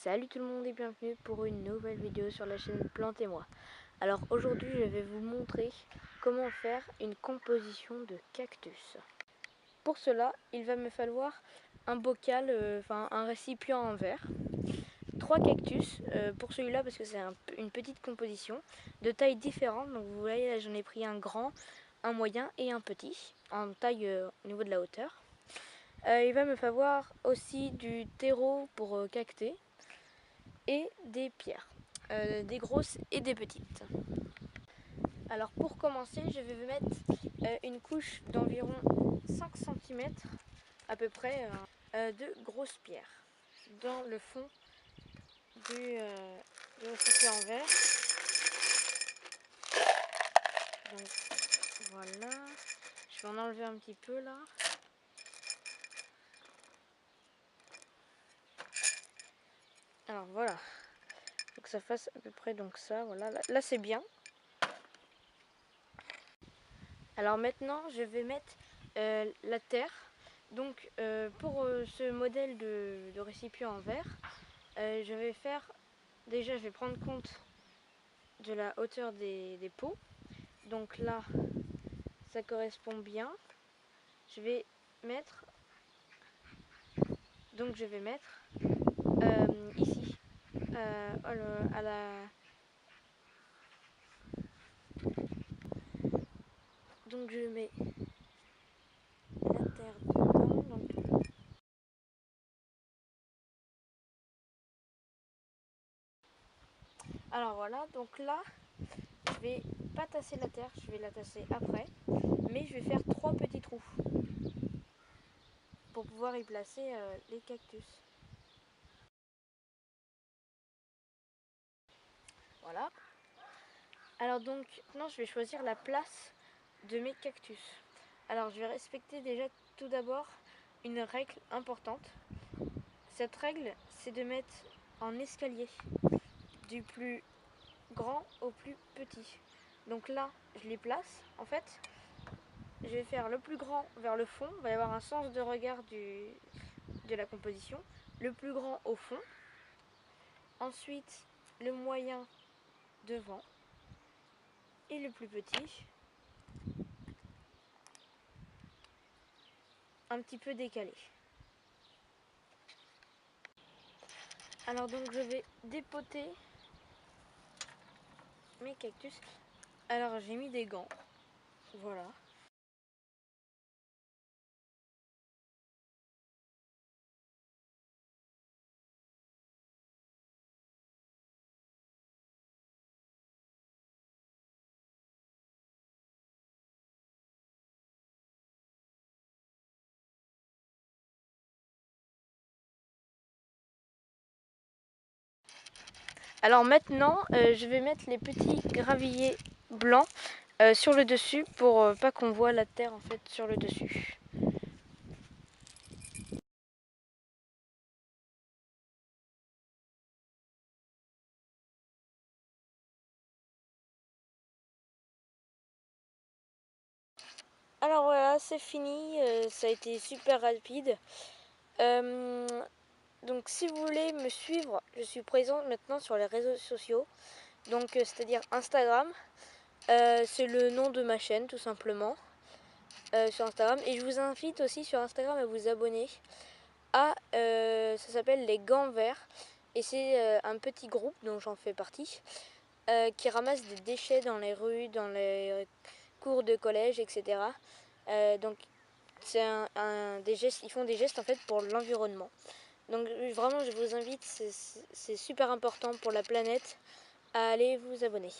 Salut tout le monde et bienvenue pour une nouvelle vidéo sur la chaîne Plantez-moi. Alors aujourd'hui je vais vous montrer comment faire une composition de cactus. Pour cela il va me falloir un bocal, un récipient en verre, 3 cactus pour celui-là parce que c'est une petite composition de tailles différentes. Donc vous voyez là j'en ai pris un grand, un moyen et un petit en taille au niveau de la hauteur. Il va me falloir aussi du terreau pour cacter et des pierres, des grosses et des petites. Alors pour commencer, je vais vous mettre une couche d'environ 5 cm à peu près de grosses pierres dans le fond du récipient en verre. Donc voilà, je vais en enlever un petit peu là. Alors voilà, faut que ça fasse à peu près donc ça, voilà, là c'est bien. Alors maintenant je vais mettre la terre. Donc pour ce modèle de récipient en verre, je vais faire, déjà je vais prendre compte de la hauteur des pots. Donc là ça correspond bien. Je vais mettre, ici à la, donc je mets la terre dedans. Donc, alors voilà, donc là je vais pas tasser la terre, je vais la tasser après, mais je vais faire 3 petits trous pour pouvoir y placer les cactus. Voilà. Alors donc maintenant je vais choisir la place de mes cactus. Alors je vais respecter déjà tout d'abord une règle importante. Cette règle, c'est de mettre en escalier du plus grand au plus petit. Donc là je les place. En fait je vais faire le plus grand vers le fond, il va y avoir un sens de regard de la composition. Le plus grand au fond, ensuite le moyen devant et le plus petit un petit peu décalé. Alors donc je vais dépoter mes cactus. Alors j'ai mis des gants, voilà. Alors maintenant je vais mettre les petits gravillés blancs sur le dessus pour pas qu'on voit la terre en fait sur le dessus. Alors voilà, c'est fini, ça a été super rapide. Donc si vous voulez me suivre, je suis présente maintenant sur les réseaux sociaux, donc c'est-à-dire Instagram, c'est le nom de ma chaîne tout simplement, sur Instagram. Et je vous invite aussi sur Instagram à vous abonner à, ça s'appelle les gants verts, et c'est un petit groupe dont j'en fais partie, qui ramasse des déchets dans les rues, dans les cours de collège, etc. Donc c'est des gestes, ils font des gestes en fait pour l'environnement. Donc vraiment je vous invite, c'est super important pour la planète, à aller vous abonner.